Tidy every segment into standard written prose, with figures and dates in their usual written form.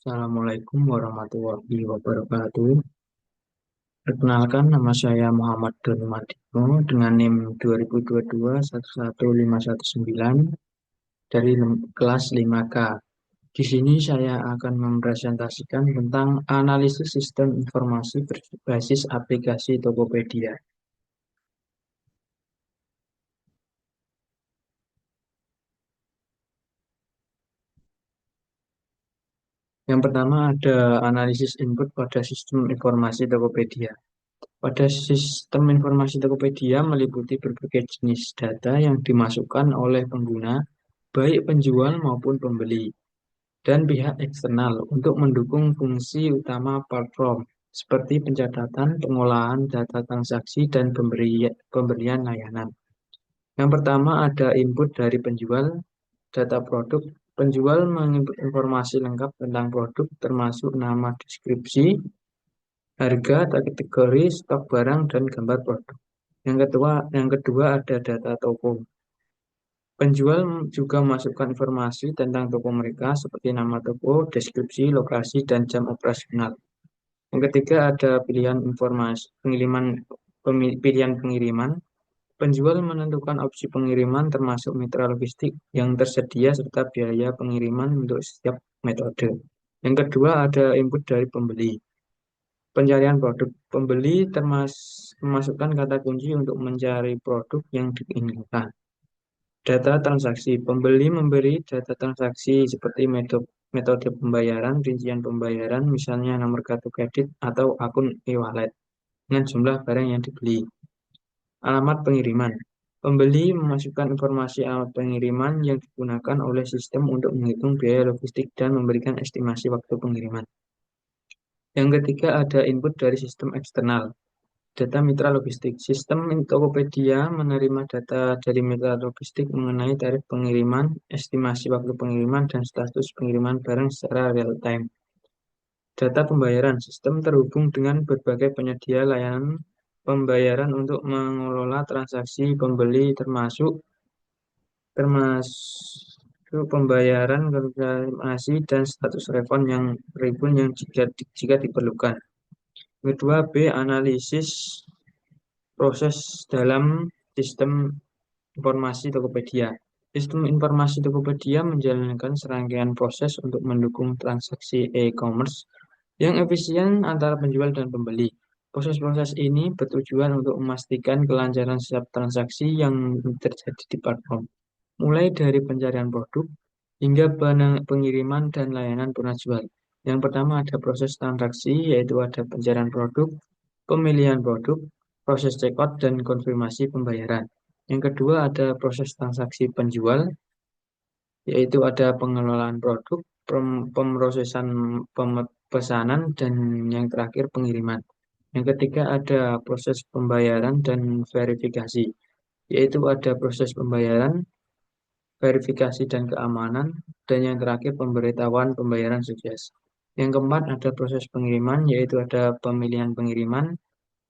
Assalamualaikum warahmatullahi wabarakatuh. Perkenalkan, nama saya Muhammad Doni Madiko dengan NIM 2022-11519 dari kelas 5K. Di sini saya akan mempresentasikan tentang analisis sistem informasi berbasis aplikasi Tokopedia. Yang pertama ada analisis input pada sistem informasi Tokopedia. Pada sistem informasi Tokopedia meliputi berbagai jenis data yang dimasukkan oleh pengguna, baik penjual maupun pembeli, dan pihak eksternal untuk mendukung fungsi utama platform, seperti pencatatan, pengolahan data transaksi, dan pemberian layanan. Yang pertama ada input dari penjual, data produk. Penjual menginput informasi lengkap tentang produk, termasuk nama, deskripsi, harga, kategori, stok barang, dan gambar produk. Yang kedua ada data toko. Penjual juga memasukkan informasi tentang toko mereka seperti nama toko, deskripsi, lokasi, dan jam operasional. Yang ketiga ada pilihan pengiriman. Penjual menentukan opsi pengiriman termasuk mitra logistik yang tersedia serta biaya pengiriman untuk setiap metode. Yang kedua ada input dari pembeli. Pencarian produk. Pembeli memasukkan kata kunci untuk mencari produk yang diinginkan. Data transaksi. Pembeli memberi data transaksi seperti metode pembayaran, rincian pembayaran, misalnya nomor kartu kredit atau akun e-wallet, dengan jumlah barang yang dibeli. Alamat pengiriman. Pembeli memasukkan informasi alamat pengiriman yang digunakan oleh sistem untuk menghitung biaya logistik dan memberikan estimasi waktu pengiriman. Yang ketiga ada input dari sistem eksternal. Data mitra logistik. Sistem Tokopedia menerima data dari mitra logistik mengenai tarif pengiriman, estimasi waktu pengiriman, dan status pengiriman barang secara real time. Data pembayaran. Sistem terhubung dengan berbagai penyedia layanan pembayaran untuk mengelola transaksi pembeli termasuk pembayaran, konfirmasi, dan status refund yang jika diperlukan. Kedua B, analisis proses dalam sistem informasi Tokopedia. Sistem informasi Tokopedia menjalankan serangkaian proses untuk mendukung transaksi e-commerce yang efisien antara penjual dan pembeli. Proses-proses ini bertujuan untuk memastikan kelancaran setiap transaksi yang terjadi di platform, mulai dari pencarian produk hingga pengiriman dan layanan penjual. Yang pertama ada proses transaksi, yaitu ada pencarian produk, pemilihan produk, proses checkout, dan konfirmasi pembayaran. Yang kedua ada proses transaksi penjual, yaitu ada pengelolaan produk, pemrosesan pemesanan, dan yang terakhir pengiriman. Yang ketiga ada proses pembayaran dan verifikasi, yaitu ada proses pembayaran, verifikasi dan keamanan, dan yang terakhir pemberitahuan pembayaran sukses. Yang keempat ada proses pengiriman, yaitu ada pemilihan pengiriman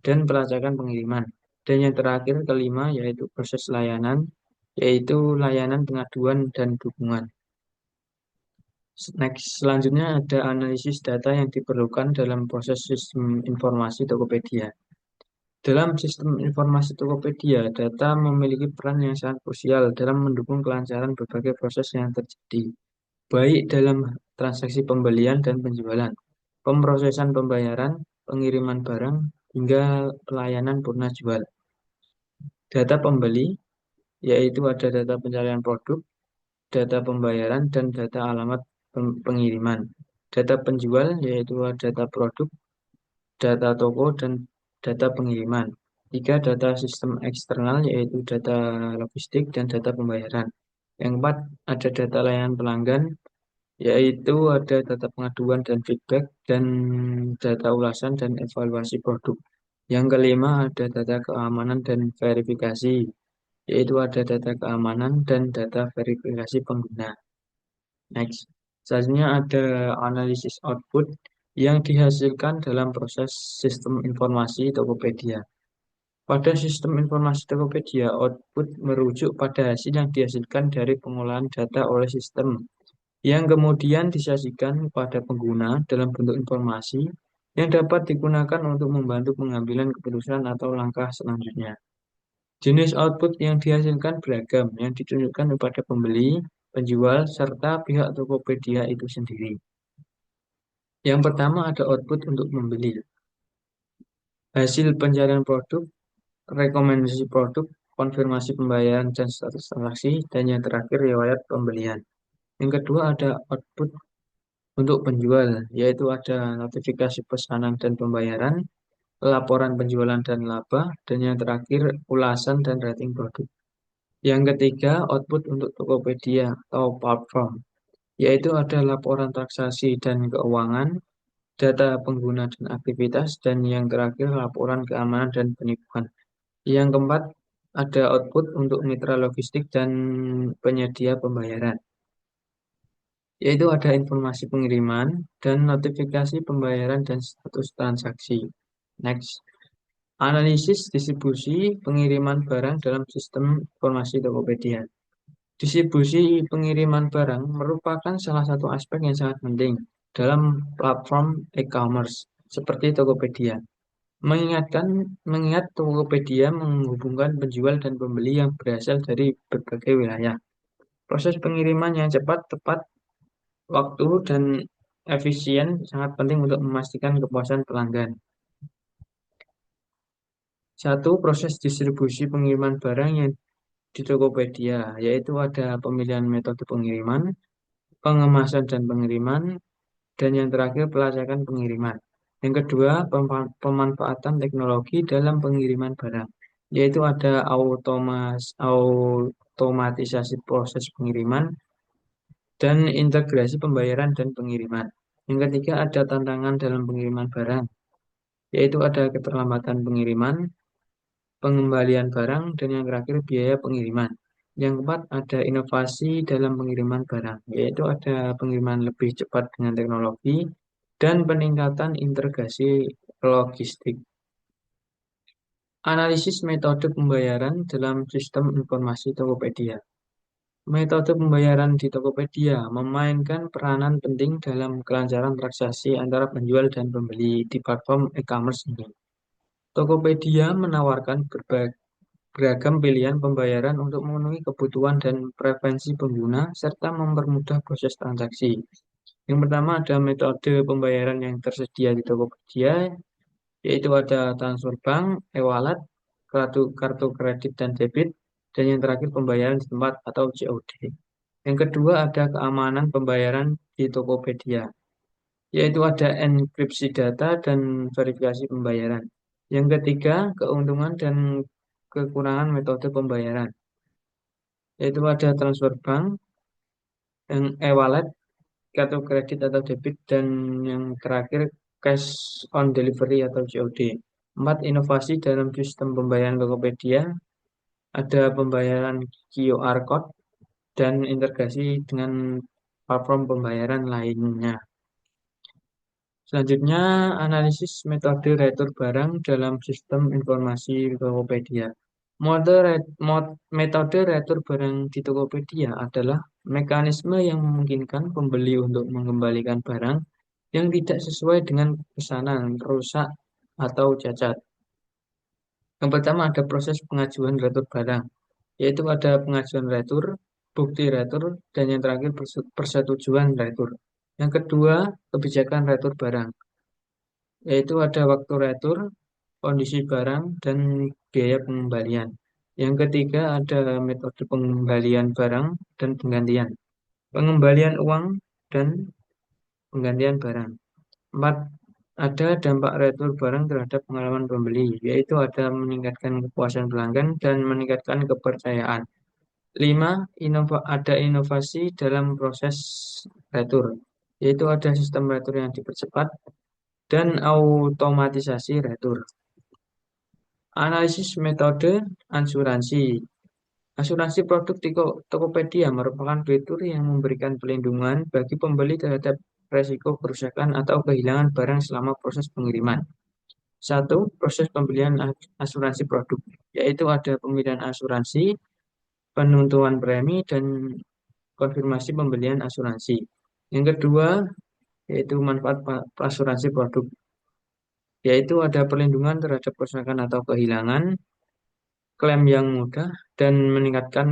dan pelacakan pengiriman. Dan yang terakhir kelima yaitu proses layanan, yaitu layanan pengaduan dan dukungan. Next, selanjutnya ada analisis data yang diperlukan dalam proses sistem informasi Tokopedia. Dalam sistem informasi Tokopedia, data memiliki peran yang sangat krusial dalam mendukung kelancaran berbagai proses yang terjadi, baik dalam transaksi pembelian dan penjualan, pemrosesan pembayaran, pengiriman barang, hingga pelayanan purna jual. Data pembeli, yaitu ada data pencarian produk, data pembayaran, dan data alamat pengiriman. Data penjual, yaitu data produk, data toko, dan data pengiriman. Tiga, data sistem eksternal, yaitu data logistik dan data pembayaran. Yang keempat, ada data layanan pelanggan, yaitu ada data pengaduan dan feedback, dan data ulasan dan evaluasi produk. Yang kelima, ada data keamanan dan verifikasi, yaitu ada data keamanan dan data verifikasi pengguna. Next, selanjutnya ada analisis output yang dihasilkan dalam proses sistem informasi Tokopedia. Pada sistem informasi Tokopedia, output merujuk pada hasil yang dihasilkan dari pengolahan data oleh sistem. yang kemudian disajikan kepada pengguna dalam bentuk informasi yang dapat digunakan untuk membantu pengambilan keputusan atau langkah selanjutnya. Jenis output yang dihasilkan beragam yang ditunjukkan kepada pembeli, penjual, serta pihak Tokopedia itu sendiri. Yang pertama ada output untuk membeli. Hasil pencarian produk, rekomendasi produk, konfirmasi pembayaran dan status transaksi, dan yang terakhir riwayat pembelian. Yang kedua ada output untuk penjual, yaitu ada notifikasi pesanan dan pembayaran, laporan penjualan dan laba, dan yang terakhir ulasan dan rating produk. Yang ketiga, output untuk Tokopedia atau platform, yaitu ada laporan transaksi dan keuangan, data pengguna dan aktivitas, dan yang terakhir laporan keamanan dan penipuan. Yang keempat, ada output untuk mitra logistik dan penyedia pembayaran, yaitu ada informasi pengiriman dan notifikasi pembayaran dan status transaksi. Next, analisis distribusi pengiriman barang dalam sistem informasi Tokopedia. Distribusi pengiriman barang merupakan salah satu aspek yang sangat penting dalam platform e-commerce seperti Tokopedia. Mengingat Tokopedia menghubungkan penjual dan pembeli yang berasal dari berbagai wilayah. Proses pengiriman yang cepat, tepat waktu, dan efisien sangat penting untuk memastikan kepuasan pelanggan. Satu, proses distribusi pengiriman barang yang di Tokopedia, yaitu ada pemilihan metode pengiriman, pengemasan dan pengiriman, dan yang terakhir pelacakan pengiriman. Yang kedua, pemanfaatan teknologi dalam pengiriman barang, yaitu ada automatisasi proses pengiriman dan integrasi pembayaran dan pengiriman. Yang ketiga, ada tantangan dalam pengiriman barang, yaitu ada keterlambatan pengiriman, pengembalian barang, dan yang terakhir biaya pengiriman. Yang keempat, ada inovasi dalam pengiriman barang, yaitu ada pengiriman lebih cepat dengan teknologi dan peningkatan integrasi logistik. Analisis metode pembayaran dalam sistem informasi Tokopedia. Metode pembayaran di Tokopedia memainkan peranan penting dalam kelancaran transaksi antara penjual dan pembeli di platform e-commerce ini. Tokopedia menawarkan beragam pilihan pembayaran untuk memenuhi kebutuhan dan preferensi pengguna serta mempermudah proses transaksi. Yang pertama ada metode pembayaran yang tersedia di Tokopedia, yaitu ada transfer bank, e-wallet, kartu kredit dan debit, dan yang terakhir pembayaran di tempat atau COD. Yang kedua ada keamanan pembayaran di Tokopedia, yaitu ada enkripsi data dan verifikasi pembayaran. Yang ketiga, keuntungan dan kekurangan metode pembayaran, yaitu ada transfer bank, yang e-wallet, kartu kredit atau debit, dan yang terakhir cash on delivery atau COD. Empat, inovasi dalam sistem pembayaran Tokopedia, ada pembayaran QR code dan integrasi dengan platform pembayaran lainnya. Selanjutnya, analisis metode retur barang dalam sistem informasi Tokopedia. Metode retur barang di Tokopedia adalah mekanisme yang memungkinkan pembeli untuk mengembalikan barang yang tidak sesuai dengan pesanan, rusak, atau cacat. Yang pertama ada proses pengajuan retur barang, yaitu ada pengajuan retur, bukti retur, dan yang terakhir persetujuan retur. Yang kedua, kebijakan retur barang, yaitu ada waktu retur, kondisi barang, dan biaya pengembalian. Yang ketiga ada metode pengembalian barang dan penggantian, pengembalian uang, dan penggantian barang. Empat, ada dampak retur barang terhadap pengalaman pembeli, yaitu ada meningkatkan kepuasan pelanggan dan meningkatkan kepercayaan. Lima, ada inovasi dalam proses retur, yaitu ada sistem retur yang dipercepat dan automatisasi retur. Analisis metode asuransi. Asuransi produk di Tokopedia merupakan fitur yang memberikan pelindungan bagi pembeli terhadap resiko kerusakan atau kehilangan barang selama proses pengiriman. Satu, proses pembelian asuransi produk, yaitu ada pemilihan asuransi, penentuan premi, dan konfirmasi pembelian asuransi. Yang kedua, yaitu manfaat asuransi produk, yaitu ada perlindungan terhadap kerusakan atau kehilangan, klaim yang mudah, dan meningkatkan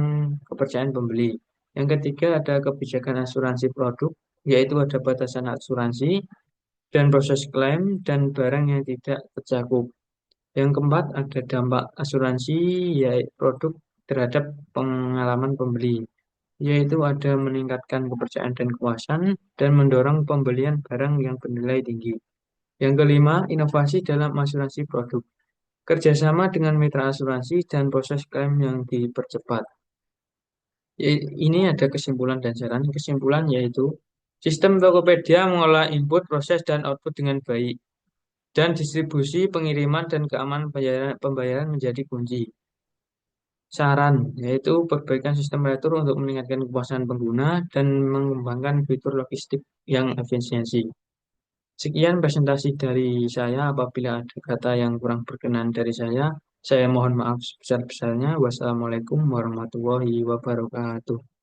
kepercayaan pembeli. Yang ketiga, ada kebijakan asuransi produk, yaitu ada batasan asuransi dan proses klaim dan barang yang tidak tercakup. Yang keempat, ada dampak asuransi yaitu produk terhadap pengalaman pembeli, yaitu ada meningkatkan kepercayaan dan kepuasan dan mendorong pembelian barang yang bernilai tinggi. Yang kelima, inovasi dalam asuransi produk. Kerjasama dengan mitra asuransi dan proses klaim yang dipercepat. Ini ada kesimpulan dan saran. Kesimpulan yaitu sistem Tokopedia mengolah input, proses, dan output dengan baik. Dan distribusi, pengiriman, dan keamanan pembayaran menjadi kunci. Saran, yaitu perbaikan sistem retur untuk meningkatkan kepuasan pengguna dan mengembangkan fitur logistik yang efisiensi. Sekian presentasi dari saya. Apabila ada kata yang kurang berkenan dari saya mohon maaf sebesar-besarnya. Wassalamualaikum warahmatullahi wabarakatuh.